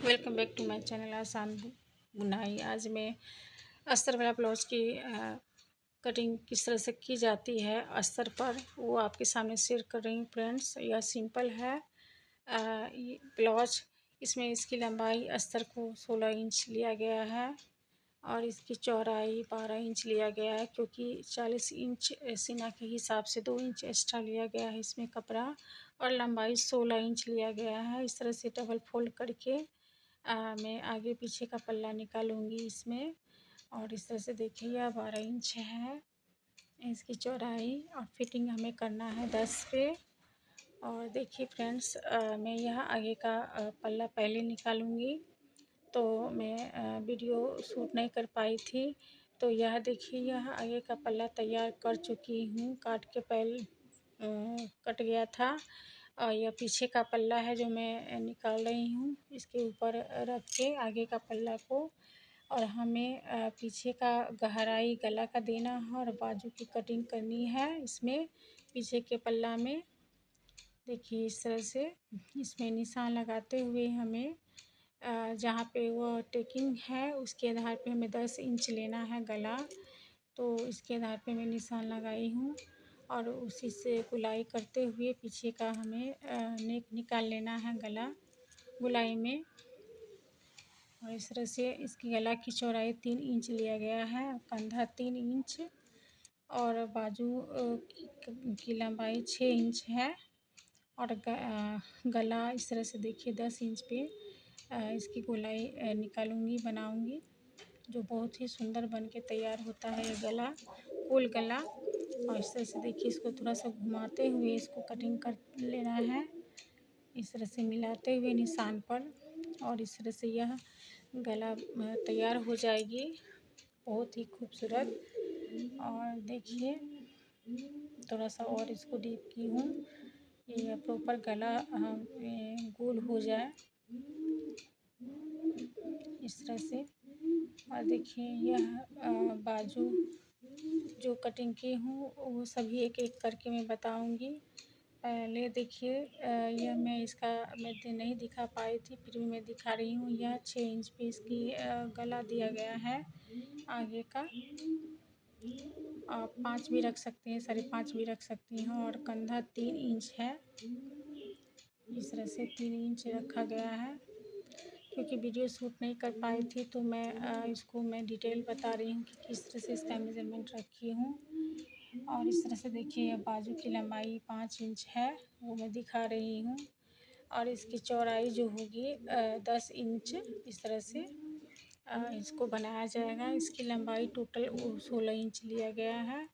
Welcome back to my channel आसान बुनाई। आज मैं अस्तर वाला ब्लाउज की कटिंग किस तरह से की जाती है अस्तर पर, वो आपके सामने शेयर कर रही हूँ फ्रेंड्स। यह सिंपल है ये ब्लाउज। इसमें इसकी लंबाई अस्तर को 16 इंच लिया गया है और इसकी चौड़ाई 12 इंच लिया गया है, क्योंकि 40 इंच सीना के हिसाब से 2 इंच एक्स्ट्रा लिया गया है इसमें कपड़ा, और लंबाई 16 इंच लिया गया है। इस तरह से डबल फोल्ड करके मैं आगे पीछे का पल्ला निकालूंगी इसमें। और इस तरह से देखिए यह 12 इंच है इसकी चौड़ाई, और फिटिंग हमें करना है 10 पे। और देखिए फ्रेंड्स, मैं यह आगे का पल्ला पहले निकालूंगी, तो मैं वीडियो शूट नहीं कर पाई थी। तो यह देखिए यह आगे का पल्ला तैयार कर चुकी हूँ, काट के पहले कट गया था। और यह पीछे का पल्ला है जो मैं निकाल रही हूँ, इसके ऊपर रख के आगे का पल्ला को। और हमें पीछे का गहराई गला का देना है और बाजू की कटिंग करनी है इसमें पीछे के पल्ला में। देखिए इस तरह से इसमें निशान लगाते हुए हमें जहाँ पे वो टेकिंग है उसके आधार पे हमें 10 इंच लेना है गला। तो इसके आधार पे मैं निशान लगाई हूँ, और उसी से गुलाई करते हुए पीछे का हमें नेक निकाल लेना है गला गुलाई में। और इस तरह से इसकी गला की चौड़ाई 3 इंच लिया गया है, कंधा 3 इंच, और बाजू की लंबाई 6 इंच है। और गला इस तरह से देखिए 10 इंच पे इसकी गोलाई निकालूंगी, बनाऊंगी, जो बहुत ही सुंदर बन के तैयार होता है ये गला, गोल गला। और इस तरह से देखिए इसको थोड़ा सा घुमाते हुए इसको कटिंग कर लेना है, इस तरह से मिलाते हुए निशान पर। और इस तरह से यह गला तैयार हो जाएगी, बहुत ही खूबसूरत। और देखिए थोड़ा सा और इसको डीप की हूँ, ये प्रॉपर गला गोल हो जाए इस तरह से। और देखिए यह बाजू जो कटिंग की हूँ वो सभी एक एक करके मैं बताऊंगी। पहले देखिए यह मैं नहीं दिखा पाई थी, फिर भी मैं दिखा रही हूँ। यह 6 इंच पे इसकी गला दिया गया है आगे का। आप 5 भी रख सकते हैं, 5.5 भी रख सकती हैं। और कंधा 3 इंच है, इस तरह से 3 इंच रखा गया है। क्योंकि वीडियो शूट नहीं कर पाई थी तो मैं इसको डिटेल बता रही हूँ कि किस तरह से इसका मेज़रमेंट रखी हूँ। और इस तरह से देखिए बाजू की लंबाई 5 इंच है, वो मैं दिखा रही हूँ। और इसकी चौड़ाई जो होगी 10 इंच, इस तरह से इसको बनाया जाएगा। इसकी लंबाई टोटल 16 इंच लिया गया है,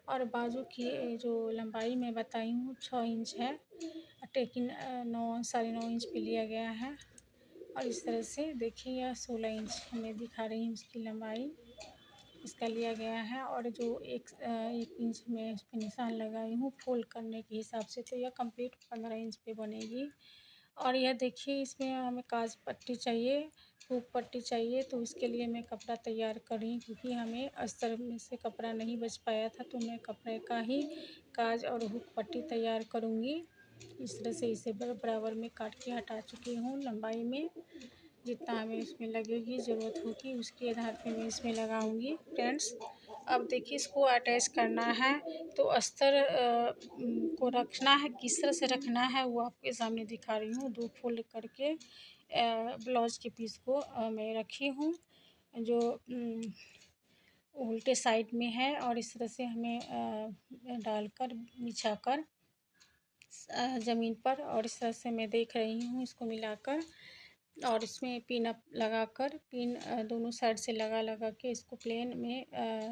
और बाजू की जो लंबाई मैं बताई हूँ 6 इंच है, टेकिन 9 साढ़े 9 इंच पे लिया गया है। और इस तरह से देखिए यह 16 इंच मैं दिखा रही हूँ इसकी लंबाई, इसका लिया गया है। और जो एक इंच में इस पर निशान लगाई हूँ फोल्ड करने के हिसाब से, तो यह कंप्लीट 15 इंच पे बनेगी। और यह देखिए इसमें हमें काज पट्टी चाहिए, हुक पट्टी चाहिए, तो इसके लिए मैं कपड़ा तैयार कर रही हूँ, क्योंकि हमें अस्तर में से कपड़ा नहीं बच पाया था, तो मैं कपड़े का ही काज और हुक पट्टी तैयार करूँगी। इस तरह से इसे बराबर में काट के हटा चुकी हूँ लंबाई में। जितना हमें इसमें लगेगी ज़रूरत होगी उसके आधार पे मैं इसमें लगाऊंगी फ्रेंड्स। अब देखिए इसको अटैच करना है, तो अस्तर को रखना है, किस तरह से रखना है वो आपके सामने दिखा रही हूँ। 2 फोल्ड करके ब्लाउज के पीस को मैं रखी हूँ, जो उल्टे साइड में है। और इस तरह से हमें डालकर बिछाकर ज़मीन पर, और इस तरह से मैं देख रही हूँ इसको मिलाकर। और इसमें पिन अप लगाकर पिन दोनों साइड से लगा लगा के इसको प्लेन में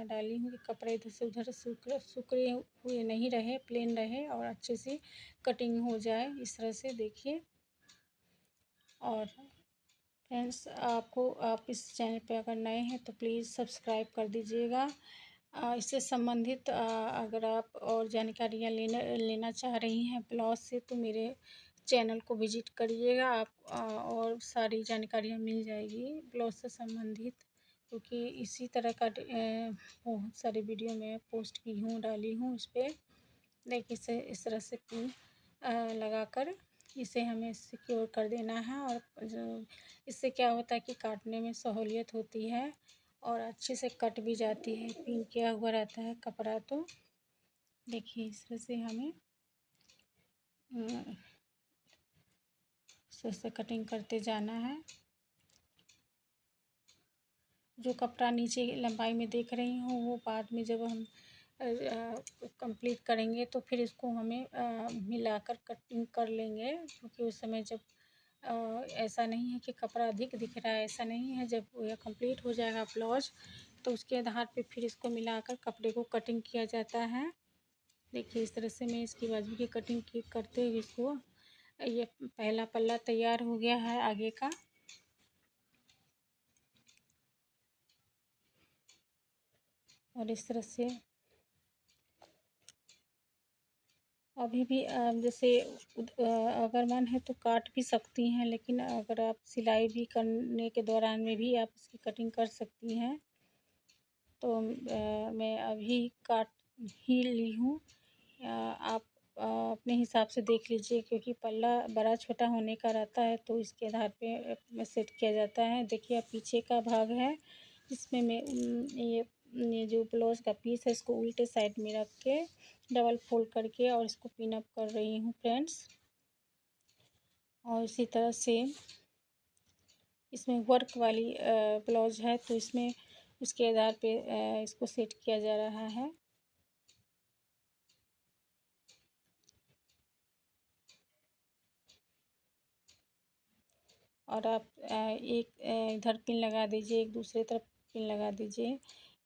डाली हूँ कि कपड़े इधर से उधर सिकुड़े हुए नहीं रहे, प्लेन रहे और अच्छे से कटिंग हो जाए इस तरह से देखिए। और फ्रेंड्स आप इस चैनल पे अगर नए हैं तो प्लीज़ सब्सक्राइब कर दीजिएगा। इससे संबंधित अगर आप और जानकारियाँ लेना चाह रही हैं ब्लाउज से, तो मेरे चैनल को विजिट करिएगा। आप और सारी जानकारियाँ मिल जाएगी ब्लाउज से संबंधित, क्योंकि इसी तरह का बहुत सारी वीडियो मैं पोस्ट की हूँ, डाली हूँ इस पर। देखिए इस तरह से पिन लगाकर इसे हमें सिक्योर कर देना है। और जो इससे क्या होता है कि काटने में सहूलियत होती है और अच्छे से कट भी जाती है। पिन किया हुआ रहता है कपड़ा। तो देखिए इस तरह से हमें इस तरह से कटिंग करते जाना है। जो कपड़ा नीचे लंबाई में देख रही हूँ वो बाद में जब हम कंप्लीट करेंगे तो फिर इसको हमें मिलाकर कटिंग कर लेंगे, क्योंकि उस समय जब ऐसा नहीं है कि कपड़ा अधिक दिख रहा है, ऐसा नहीं है। जब यह कंप्लीट हो जाएगा ब्लाउज तो उसके आधार पे फिर इसको मिलाकर कपड़े को कटिंग किया जाता है। देखिए इस तरह से मैं इसकी बाजू की कटिंग की करते हुए इसको, ये पहला पल्ला तैयार हो गया है आगे का। और इस तरह से अभी भी जैसे अगर मन है तो काट भी सकती हैं, लेकिन अगर आप सिलाई भी करने के दौरान में भी आप इसकी कटिंग कर सकती हैं। तो मैं अभी काट ही ली हूँ। आप अपने हिसाब से देख लीजिए, क्योंकि पल्ला बड़ा छोटा होने का रहता है तो इसके आधार पे सेट किया जाता है। देखिए अब पीछे का भाग है, इसमें मैं ये जो ब्लाउज का पीस है इसको उल्टे साइड में रख के डबल फोल्ड करके और इसको पिन अप कर रही हूँ फ्रेंड्स। और इसी तरह से इसमें वर्क वाली ब्लाउज है तो इसमें उसके आधार पे इसको सेट किया जा रहा है। और आप एक इधर पिन लगा दीजिए, एक दूसरे तरफ पिन लगा दीजिए।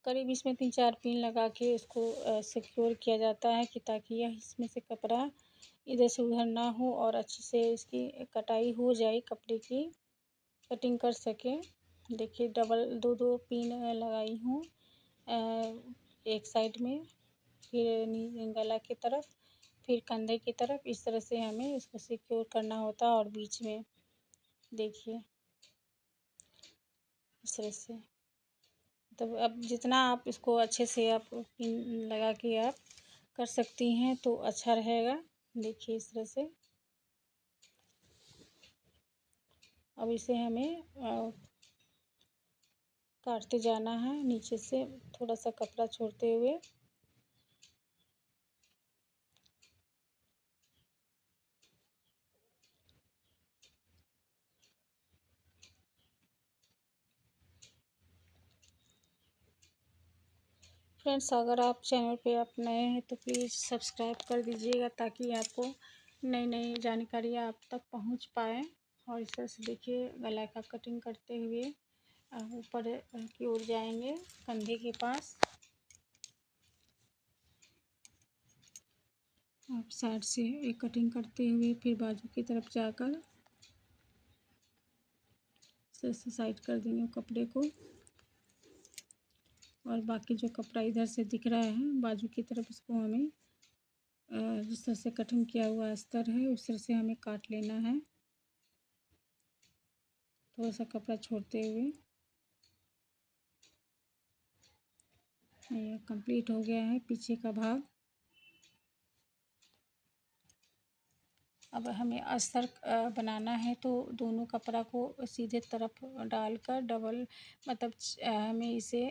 करीब इसमें 3-4 पिन लगा के इसको सिक्योर किया जाता है कि ताकि यह इसमें से कपड़ा इधर से उधर ना हो और अच्छे से इसकी कटाई हो जाए, कपड़े की कटिंग कर सके। देखिए डबल 2-2 पिन लगाई हूँ एक साइड में, फिर गला की तरफ, फिर कंधे की तरफ। इस तरह से हमें इसको सिक्योर करना होता है। और बीच में देखिए इस तरह से, तब अब जितना आप इसको अच्छे से आप पिन लगा के आप कर सकती हैं तो अच्छा रहेगा। देखिए इस तरह से अब इसे हमें काटते जाना है नीचे से थोड़ा सा कपड़ा छोड़ते हुए। फ्रेंड्स अगर आप चैनल पे आप नए हैं तो प्लीज़ सब्सक्राइब कर दीजिएगा, ताकि आपको नई नई जानकारियाँ आप तक पहुंच पाए। और इस तरह से देखिए गला का कटिंग करते हुए ऊपर की ओर जाएंगे कंधे के पास। आप साइड से एक कटिंग करते हुए फिर बाजू की तरफ जाकर इस तरह से साइड कर देंगे कपड़े को। और बाकी जो कपड़ा इधर से दिख रहा है बाजू की तरफ, इसको हमें जिस तरह से कटिंग किया हुआ अस्तर है उस तरह से हमें काट लेना है, थोड़ा सा कपड़ा छोड़ते हुए। ये कंप्लीट हो गया है पीछे का भाग। अब हमें अस्तर बनाना है तो दोनों कपड़ा को सीधे तरफ डालकर डबल मतलब हमें इसे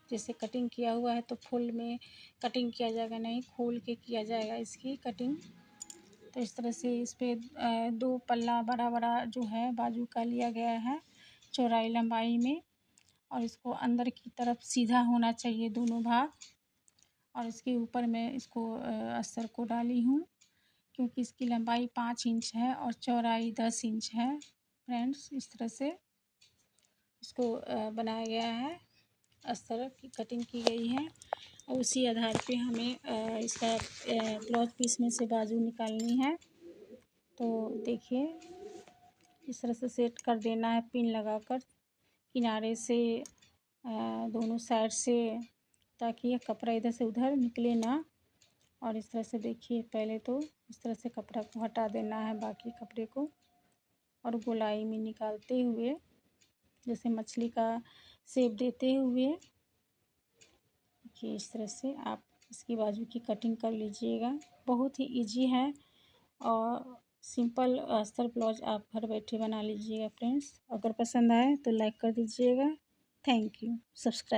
जैसे कटिंग किया हुआ है तो फुल में कटिंग किया जाएगा, नहीं खोल के किया जाएगा इसकी कटिंग। तो इस तरह से इस पे 2 पल्ला बड़ा बड़ा जो है बाजू का लिया गया है चौड़ाई लंबाई में। और इसको अंदर की तरफ सीधा होना चाहिए दोनों भाग। और इसके ऊपर मैं इसको अस्तर को डाली हूँ, क्योंकि इसकी लंबाई 5 इंच है और चौड़ाई 10 इंच है फ्रेंड्स। इस तरह से इसको बनाया गया है, अस्तर की कटिंग की गई है। और उसी आधार पे हमें इसका ब्लाउज पीस में से बाजू निकालनी है। तो देखिए इस तरह से सेट कर देना है पिन लगाकर किनारे से दोनों साइड से, ताकि ये कपड़ा इधर से उधर निकले ना। और इस तरह से देखिए पहले तो इस तरह से कपड़ा को हटा देना है बाकी कपड़े को, और गोलाई में निकालते हुए जैसे मछली का शेप देते हुए कि इस तरह से आप इसकी बाजू की कटिंग कर लीजिएगा। बहुत ही इजी है और सिंपल अस्तर ब्लाउज आप घर बैठे बना लीजिएगा फ्रेंड्स। अगर पसंद आए तो लाइक कर दीजिएगा। Thank you. सब्सक्राइब